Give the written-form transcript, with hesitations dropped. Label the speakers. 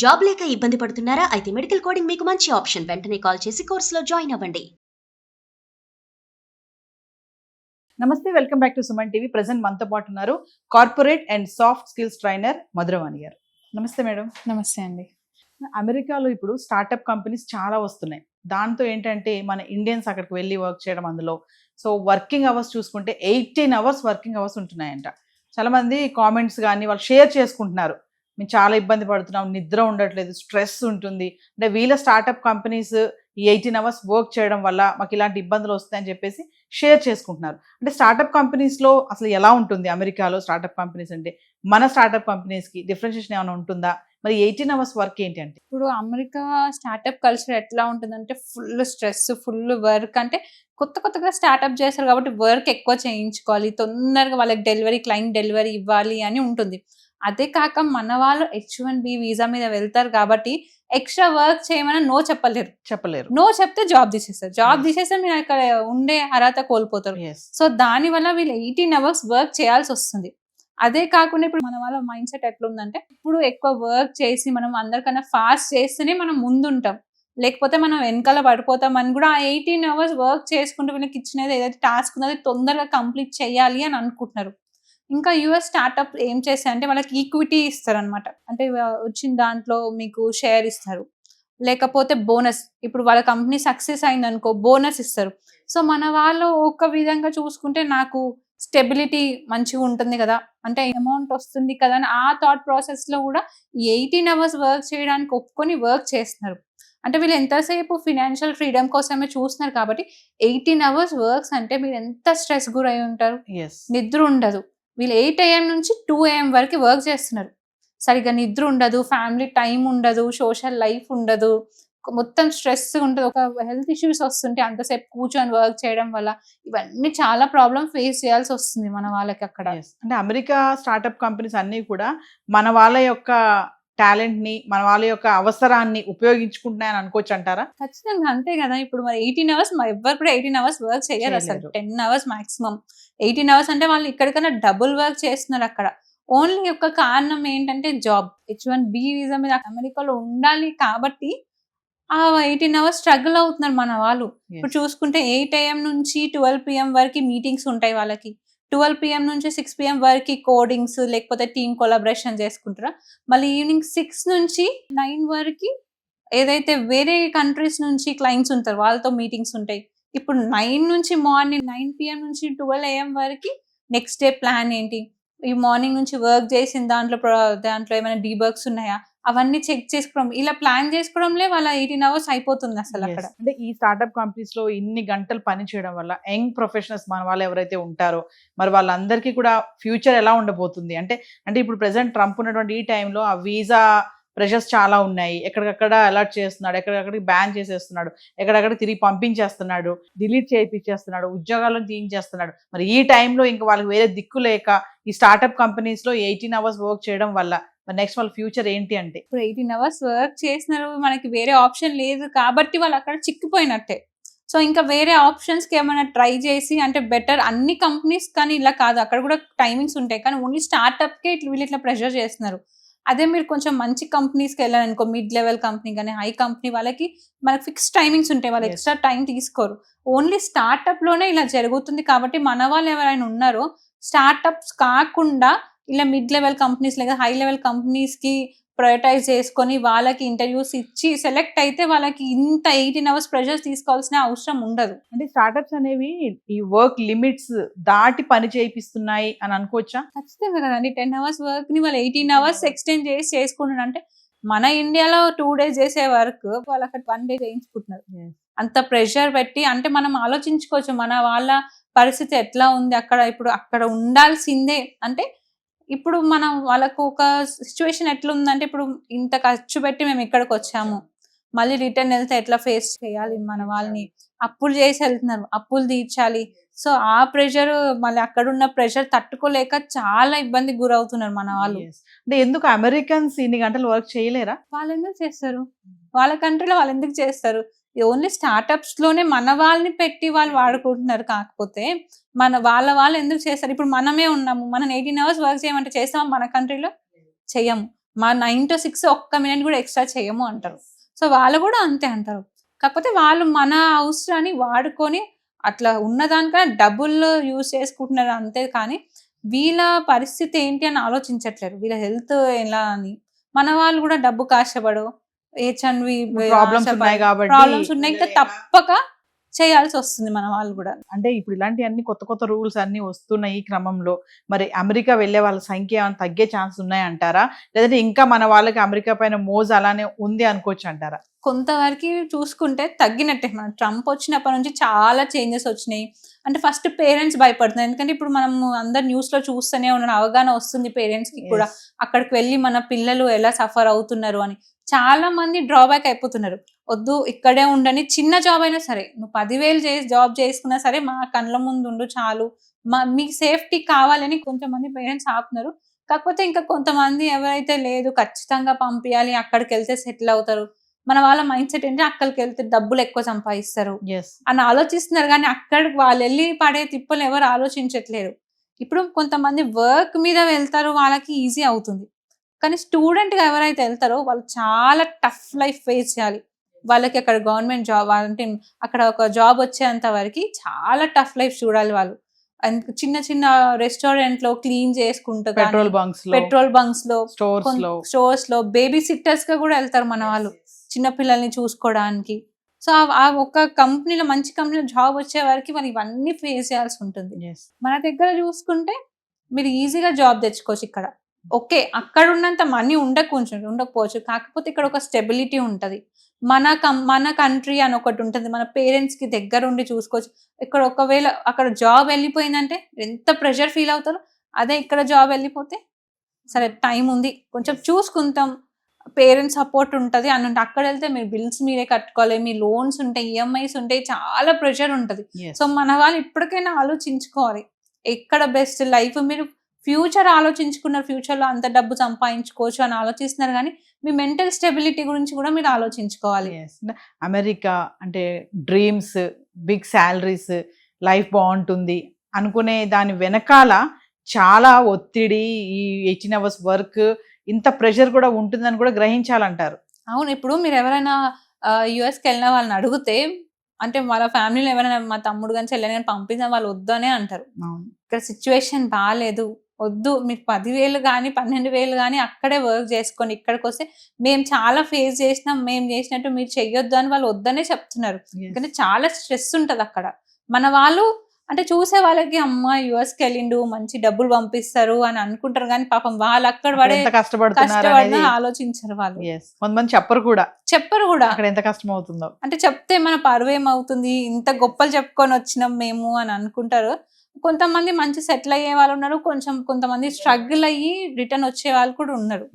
Speaker 1: Job లేక ఇబ్బంది పడుతున్నారా? అయితే మెడికల్ కోడింగ్ మీకు మంచి ఆప్షన్. వెంటనే కాల్ చేసి కోర్సులో జాయిన్ అవ్వండి.
Speaker 2: నమస్తే, welcome back to Suman TV. Present మనతో పాటు ఉన్నారు corporate and soft skills trainer Madhuravani గారు. నమస్తే మేడం.
Speaker 3: నమస్తే అండి.
Speaker 2: అమెరికాలో ఇప్పుడు స్టార్టప్ కంపెనీస్ చాలా వస్తున్నాయి. దాంతో ఏంటంటే మన ఇండియన్స్ అక్కడికి వెళ్ళి వర్క్ చేయడం, అందులో సో వర్కింగ్ అవర్స్ చూసుకుంటే 18 అవర్స్ వర్కింగ్ అవర్స్ ఉంటున్నాయంట. చాలామంది కామెంట్స్ కానీ వాళ్ళు షేర్ చేసుకుంటున్నారు, మేము చాలా ఇబ్బంది పడుతున్నాం, నిద్ర ఉండట్లేదు, స్ట్రెస్ ఉంటుంది. అంటే వీళ్ళ స్టార్టప్ కంపెనీస్ ఈ 18 అవర్స్ వర్క్ చేయడం వల్ల మాకు ఇలాంటి ఇబ్బందులు వస్తాయని చెప్పేసి షేర్ చేసుకుంటున్నారు. అంటే స్టార్టప్ కంపెనీస్లో అసలు ఎలా ఉంటుంది అమెరికాలో స్టార్టప్ కంపెనీస్ అంటే మన స్టార్టప్ కంపెనీస్కి డిఫరెన్షియేషన్ ఏమైనా ఉంటుందా? మరి 18 అవర్స్ వర్క్ ఏంటి అంటే?
Speaker 3: ఇప్పుడు అమెరికా స్టార్టప్ కల్చర్ ఎట్లా ఉంటుందంటే ఫుల్ స్ట్రెస్, ఫుల్ వర్క్. అంటే కొత్తగా స్టార్టప్ చేస్తారు కాబట్టి వర్క్ ఎక్కువ చేయించుకోవాలి, తొందరగా వాళ్ళకి క్లయింట్ డెలివరీ ఇవ్వాలి అని ఉంటుంది. అదే కాక మన వాళ్ళు H1B వీసా మీద వెళ్తారు కాబట్టి ఎక్స్ట్రా వర్క్ చేయమని నో చెప్పలేరు. నో చెప్తే జాబ్ తీసేస్తే మీరు అక్కడ ఉండే అర్హత కోల్పోతారు. సో దాని వల్ల వీళ్ళు 18 అవర్స్ వర్క్ చేయాల్సి వస్తుంది. అదే కాకుండా ఇప్పుడు మన వాళ్ళ మైండ్ సెట్ ఎట్లుందంటే, ఇప్పుడు ఎక్కువ వర్క్ చేసి మనం అందరికన్నా ఫాస్ట్ చేస్తేనే మనం ముందుంటాం, లేకపోతే మనం వెనకాల పడిపోతాం అని కూడా ఆ 18 అవర్స్ వర్క్ చేసుకుంటూ వీళ్ళకి ఇచ్చినది ఏదైతే టాస్క్ ఉందో అది తొందరగా కంప్లీట్ చేయాలి అని అనుకుంటున్నారు. ఇంకా యూఎస్ స్టార్టప్ ఏం చేస్తారంటే వాళ్ళకి ఈక్విటీ ఇస్తారనమాట. అంటే వచ్చిన దాంట్లో మీకు షేర్ ఇస్తారు, లేకపోతే బోనస్. ఇప్పుడు వాళ్ళ కంపెనీ సక్సెస్ అయిందనుకో బోనస్ ఇస్తారు. సో మన వాళ్ళు ఒక విధంగా చూసుకుంటే నాకు స్టెబిలిటీ మంచిగా ఉంటుంది కదా, అంటే అమౌంట్ వస్తుంది కదా అని ఆ థాట్ ప్రాసెస్లో కూడా 18 అవర్స్ వర్క్ చేయడానికి ఒప్పుకొని వర్క్ చేస్తున్నారు. అంటే వీళ్ళు ఎంతసేపు ఫినాన్షియల్ ఫ్రీడమ్ కోసమే చూస్తున్నారు కాబట్టి 18 అవర్స్ వర్క్స్ అంటే మీరు ఎంత స్ట్రెస్ గురై ఉంటారు. నిద్ర ఉండదు. వీళ్ళు 8 AM నుంచి 2 AM వరకు వర్క్ చేస్తున్నారు. సరిగ్గా నిద్ర ఉండదు, ఫ్యామిలీ టైం ఉండదు, సోషల్ లైఫ్ ఉండదు, మొత్తం స్ట్రెస్ ఉంటుంది. ఒక హెల్త్ ఇష్యూస్ వస్తుంటే అంతసేపు కూర్చొని వర్క్ చేయడం వల్ల ఇవన్నీ చాలా ప్రాబ్లమ్ ఫేస్ చేయాల్సి వస్తుంది మన వాళ్ళకి అక్కడ.
Speaker 2: అంటే అమెరికా స్టార్టప్ కంపెనీస్ అన్నీ కూడా మన వాళ్ళ యొక్క టాలెంట్ ని, మన వాళ్ళ యొక్క అవసరాన్ని ఉపయోగించుకుంటున్నాయని అనుకోవచ్చు అంటారా?
Speaker 3: ఖచ్చితంగా అంతే కదా. ఇప్పుడు మరి 18 అవర్స్ ఎవ్వరు కూడా 18 అవర్స్ వర్క్ చేయరు అసలు. 10 అవర్స్ మాక్సిమం. 18 అవర్స్ అంటే వాళ్ళు ఇక్కడికన్నా డబుల్ వర్క్ చేస్తున్నారు అక్కడ. ఓన్లీ యొక్క కారణం ఏంటంటే జాబ్. H1B వీసా మీద అమెరికాలో ఉండాలి కాబట్టి ఆ 18 అవర్స్ స్ట్రగుల్ అవుతున్నారు మన వాళ్ళు. ఇప్పుడు చూసుకుంటే 8 AM నుంచి 12 PM వరకు మీటింగ్స్ ఉంటాయి వాళ్ళకి. 12 PM నుంచి 6 PM వరకు కోడింగ్స్ లేకపోతే టీమ్ కొలాబరేషన్ చేసుకుంటారా. మళ్ళీ ఈవినింగ్ 6 నుంచి 9 వరకు ఏదైతే వేరే కంట్రీస్ నుంచి క్లయింట్స్ ఉంటారు వాళ్ళతో మీటింగ్స్ ఉంటాయి. ఇప్పుడు 9 నుంచి మార్నింగ్ 9 PM నుంచి 12 AM వరకు నెక్స్ట్ డే ప్లాన్ ఏంటి, ఈ మార్నింగ్ నుంచి వర్క్ చేసిన దాంట్లో ఏమైనా డీబగ్స్ ఉన్నాయా అవన్నీ చెక్ చేసుకోవడం, ఇలా ప్లాన్ చేసుకోవడంలో వాళ్ళ 18 అవర్స్ అయిపోతుంది అసలు అక్కడ.
Speaker 2: అంటే ఈ స్టార్టప్ కంపెనీస్ లో ఇన్ని గంటలు పని చేయడం వల్ల యంగ్ ప్రొఫెషనల్స్ మన వాళ్ళు ఎవరైతే ఉంటారో మరి వాళ్ళందరికీ కూడా ఫ్యూచర్ ఎలా ఉండబోతుంది? అంటే ఇప్పుడు ప్రెసెంట్ ట్రంప్ ఉన్నటువంటి ఈ టైంలో ఆ వీసా ప్రెషర్స్ చాలా ఉన్నాయి. ఎక్కడికక్కడ అలర్ట్ చేస్తున్నాడు, ఎక్కడికక్కడికి బ్యాన్ చేసేస్తున్నాడు, ఎక్కడెక్కడ తిరిగి పంపించేస్తున్నాడు, డిలీట్ చేయించేస్తున్నాడు, ఉద్యోగాలను తీయించేస్తున్నాడు. మరి ఈ టైంలో ఇంకా వాళ్ళకి వేరే దిక్కు లేక ఈ స్టార్టప్ కంపెనీస్ లో 18 అవర్స్ వర్క్ చేయడం వల్ల మరి నెక్స్ట్ వాళ్ళ ఫ్యూచర్ ఏంటి అంటే?
Speaker 3: ఇప్పుడు 18 అవర్స్ వర్క్ చేసినారు, మనకి వేరే ఆప్షన్ లేదు కాబట్టి వాళ్ళు అక్కడ చిక్కిపోయినట్టే. సో ఇంకా వేరే ఆప్షన్స్కి ఏమైనా ట్రై చేసి అంటే బెటర్ అన్ని కంపెనీస్ కానీ ఇలా కాదు, అక్కడ కూడా టైమింగ్స్ ఉంటాయి కానీ ఓన్లీ స్టార్టప్కే వీళ్ళు ఇట్లా ప్రెషర్ చేస్తున్నారు. అదే మీరు కొంచెం మంచి కంపెనీస్కి వెళ్ళాలనుకో, మిడ్ లెవెల్ కంపెనీ కానీ హై కంపెనీ వాళ్ళకి మనకి ఫిక్స్ టైమింగ్స్ ఉంటాయి, వాళ్ళు ఎక్స్ట్రా టైం తీసుకోరు. ఓన్లీ స్టార్టప్లోనే ఇలా జరుగుతుంది కాబట్టి మన వాళ్ళు ఎవరైనా ఉన్నారో స్టార్టప్స్ కాకుండా ఇలా మిడ్ లెవెల్ కంపెనీస్ లేదా హై లెవెల్ కంపెనీస్కి ప్రయారిటైజ్ చేసుకొని వాళ్ళకి ఇంటర్వ్యూస్ ఇచ్చి సెలెక్ట్ అయితే వాళ్ళకి ఇంత 18 అవర్స్ ప్రెషర్స్ తీసుకోవాల్సిన అవసరం ఉండదు.
Speaker 2: అంటే స్టార్టప్స్ అనేవి ఈ వర్క్ లిమిట్స్ దాటి పని చేయిస్తున్నాయి అని అనుకోవచ్చా?
Speaker 3: ఖచ్చితంగా కదండి. 10 అవర్స్ వర్క్ ని వాళ్ళు 18 అవర్స్ ఎక్స్టెండ్ చేసి చేసుకుంటున్నారు అంటే మన ఇండియాలో 2 days చేసే వర్క్ వాళ్ళు అక్కడ 1 day చేయించుకుంటున్నారు. అంత ప్రెషర్ పెట్టి అంటే మనం ఆలోచించుకోవచ్చు మన వాళ్ళ పరిస్థితి ఎట్లా ఉంది అక్కడ. ఇప్పుడు అక్కడ ఉండాల్సిందే అంటే ఇప్పుడు మనం వాళ్ళకు ఒక సిచ్యువేషన్ ఎట్లుందంటే, ఇప్పుడు ఇంత ఖర్చు పెట్టి మేము ఇక్కడికి వచ్చాము, మళ్ళీ రిటర్న్ వెళ్తే ఎట్లా ఫేస్ చేయాలి మన వాళ్ళని, అప్పులు చేసి వెళ్తున్నారు, అప్పులు తీర్చాలి. సో ఆ ప్రెషర్ మళ్ళీ అక్కడున్న ప్రెషర్ తట్టుకోలేక చాలా ఇబ్బందికి గురవుతున్నారు మన వాళ్ళు.
Speaker 2: అంటే ఎందుకు అమెరికన్స్ ఇన్ని గంటలు వర్క్ చేయలేరా?
Speaker 3: వాళ్ళు ఎందుకు చేస్తారు, వాళ్ళ కంట్రీలో వాళ్ళు ఎందుకు చేస్తారు? ఓన్లీ స్టార్టప్స్ లోనే మన వాళ్ళని పెట్టి వాళ్ళు వాడుకుంటున్నారు. కాకపోతే వాళ్ళు ఎందుకు చేస్తారు? ఇప్పుడు మనమే ఉన్నాము, మనం 18 అవర్స్ వర్క్ చేయమంటే చేస్తామా మన కంట్రీలో? చెయ్యము. మా 9 to 6 ఒక్క మినిట్ కూడా ఎక్స్ట్రా చేయము అంటారు. సో వాళ్ళు కూడా అంతే అంటారు. కాకపోతే వాళ్ళు మన అవసరాన్ని వాడుకొని అట్లా ఉన్నదానికన్నా డబుల్ యూజ్ చేసుకుంటున్నారు అంతే. కానీ వీళ్ళ పరిస్థితి ఏంటి అని ఆలోచించట్లేరు. వీళ్ళ హెల్త్ ఎలా అని. మన వాళ్ళు కూడా డబ్బు కాశపడో హెచ్ఎన్వి
Speaker 2: ప్రాబ్లమ్స్ ఉన్నాయి కాబట్టి
Speaker 3: ప్రాబ్లమ్స్ ఉన్నాయి, ఇంకా తప్పక చేయాల్సి వస్తుంది మన వాళ్ళు కూడా.
Speaker 2: అంటే ఇప్పుడు ఇలాంటివన్నీ కొత్త కొత్త రూల్స్ అన్ని వస్తున్న ఈ క్రమంలో మరి అమెరికా వెళ్ళే వాళ్ళ సంఖ్య ఏమైనా తగ్గే ఛాన్స్ ఉన్నాయంటారా, లేదంటే ఇంకా మన వాళ్ళకి అమెరికా పైన మోజు అలానే ఉంది అనుకోవచ్చు అంటారా?
Speaker 3: కొంతవరకు చూసుకుంటే తగ్గినట్టే. మన ట్రంప్ వచ్చినప్పటి నుంచి చాలా చేంజెస్ వచ్చినాయి. అంటే ఫస్ట్ పేరెంట్స్ భయపడుతున్నారు, ఎందుకంటే ఇప్పుడు మనం అందరు న్యూస్ లో చూస్తూనే ఉన్నాం, అవగాహన వస్తుంది పేరెంట్స్ కి కూడా అక్కడికి వెళ్ళి మన పిల్లలు ఎలా సఫర్ అవుతున్నారు అని. చాలా మంది డ్రాబ్యాక్ అయిపోతున్నారు. వద్దు ఇక్కడే ఉండని, చిన్న జాబ్ అయినా సరే, నువ్వు 10,000 చేసి జాబ్ చేసుకున్నా సరే మా కళ్ళ ముందు ఉండు చాలు, మీకు సేఫ్టీ కావాలని కొంతమంది పేరెంట్స్ ఆపుతున్నారు. కాకపోతే ఇంకా కొంతమంది ఎవరైతే లేదు ఖచ్చితంగా పంపించాలి, అక్కడికి వెళ్తే సెటిల్ అవుతారు, మన వాళ్ళ మైండ్ సెట్ ఏంటంటే అక్కడికి వెళ్తే డబ్బులు ఎక్కువ సంపాదిస్తారు అని ఆలోచిస్తున్నారు. కానీ అక్కడికి వాళ్ళు వెళ్ళి పడే తిప్పలు ఎవరు ఆలోచించట్లేరు. ఇప్పుడు కొంతమంది వర్క్ మీద వెళ్తారు, వాళ్ళకి ఈజీ అవుతుంది. కానీ స్టూడెంట్గా ఎవరైతే వెళ్తారో వాళ్ళు చాలా టఫ్ లైఫ్ ఫేస్ చేయాలి. వాళ్ళకి అక్కడ గవర్నమెంట్ జాబ్ అంటే అక్కడ ఒక జాబ్ వచ్చేంత వరకు చాలా టఫ్ లైఫ్ చూడాలి వాళ్ళు. చిన్న చిన్న రెస్టారెంట్ లో క్లీన్ చేసుకుంటూ, పెట్రోల్ బంక్స్ లో, స్టోర్స్ లో బేబీ సిట్టర్స్ గా కూడా వెళ్తారు మన వాళ్ళు, చిన్న పిల్లల్ని చూసుకోవడానికి. సో ఆ ఒక కంపెనీలో, మంచి కంపెనీలో జాబ్ వచ్చే వరకు మనం ఇవన్నీ ఫేస్ చేయాల్సి ఉంటుంది. మన దగ్గర చూసుకుంటే మీరు ఈజీగా జాబ్ తెచ్చుకోవచ్చు ఇక్కడ. ఓకే, అక్కడ ఉన్నంత మనీ ఉండకపోవచ్చు, కాకపోతే ఇక్కడ ఒక స్టెబిలిటీ ఉంటుంది. మన కంట్రీ అని ఒకటి ఉంటుంది, మన పేరెంట్స్ కి దగ్గర ఉండి చూసుకోవచ్చు. ఇక్కడ ఒకవేళ అక్కడ జాబ్ వెళ్ళిపోయిందంటే ఎంత ప్రెషర్ ఫీల్ అవుతారో, అదే ఇక్కడ జాబ్ వెళ్ళిపోతే సరే టైం ఉంది కొంచెం చూసుకుంటాం, పేరెంట్స్ సపోర్ట్ ఉంటుంది అని ఉంటే, అక్కడ వెళ్తే మీరు బిల్స్ మీరే కట్టుకోవాలి, మీ లోన్స్ ఉంటాయి, ఈఎంఐస్ ఉంటాయి, చాలా ప్రెషర్ ఉంటుంది. సో మన వాళ్ళు ఇప్పటికైనా ఆలోచించుకోవాలి ఎక్కడ బెస్ట్ లైఫ్. మీరు ఫ్యూచర్ ఆలోచించుకున్నారు, ఫ్యూచర్ లో అంత డబ్బు సంపాదించుకోవచ్చు అని ఆలోచిస్తున్నారు, కానీ మీ మెంటల్ స్టెబిలిటీ గురించి కూడా మీరు ఆలోచించుకోవాలి.
Speaker 2: అమెరికా అంటే డ్రీమ్స్, బిగ్ శాలరీస్, లైఫ్ బాగుంటుంది అనుకునే దాని వెనకాల చాలా ఒత్తిడి, ఈ 18 hours వర్క్, ఇంత ప్రెషర్ కూడా ఉంటుందని కూడా గ్రహించాలంటారు.
Speaker 3: అవును, ఇప్పుడు మీరు ఎవరైనా యుఎస్కి వెళ్ళిన వాళ్ళని అడిగితే, అంటే వాళ్ళ ఫ్యామిలీలో ఎవరైనా మా తమ్ముడు కానీ చెల్లెని కానీ పంపించిన వాళ్ళు వద్దనే అంటారు. ఇక్కడ సిచ్యువేషన్ బాగాలేదు, వద్దు, మీకు 10,000 కానీ 12,000 కానీ అక్కడే వర్క్ చేసుకొని ఇక్కడికి వస్తే మేము చాలా ఫేస్ చేసినాం, మేము చేసినట్టు మీరు చెయ్యొద్దు అని వాళ్ళు వద్దనే చెప్తున్నారు. ఎందుకంటే చాలా స్ట్రెస్ ఉంటుంది అక్కడ. మన వాళ్ళు అంటే చూసే వాళ్ళకి అమ్మ యుఎస్కి వెళ్ళిండు మంచి డబ్బులు పంపిస్తారు అని అనుకుంటారు, కానీ పాపం వాళ్ళు అక్కడ పడే కష్టపడిన ఆలోచించారు వాళ్ళు.
Speaker 2: కొంతమంది చెప్పరు కూడా అక్కడ ఎంత కష్టం అవుతుందో.
Speaker 3: అంటే చెప్తే మన పరువు ఏమవుతుంది, ఇంత గొప్పలు చెప్పుకొని వచ్చినాం మేము అని అనుకుంటారు. కొంతమంది మంచి సెటిల్ అయ్యే వాళ్ళు ఉన్నారు, కొంతమంది స్ట్రగుల్ అయ్యి రిటర్న్ వచ్చే వాళ్ళు కూడా ఉన్నారు.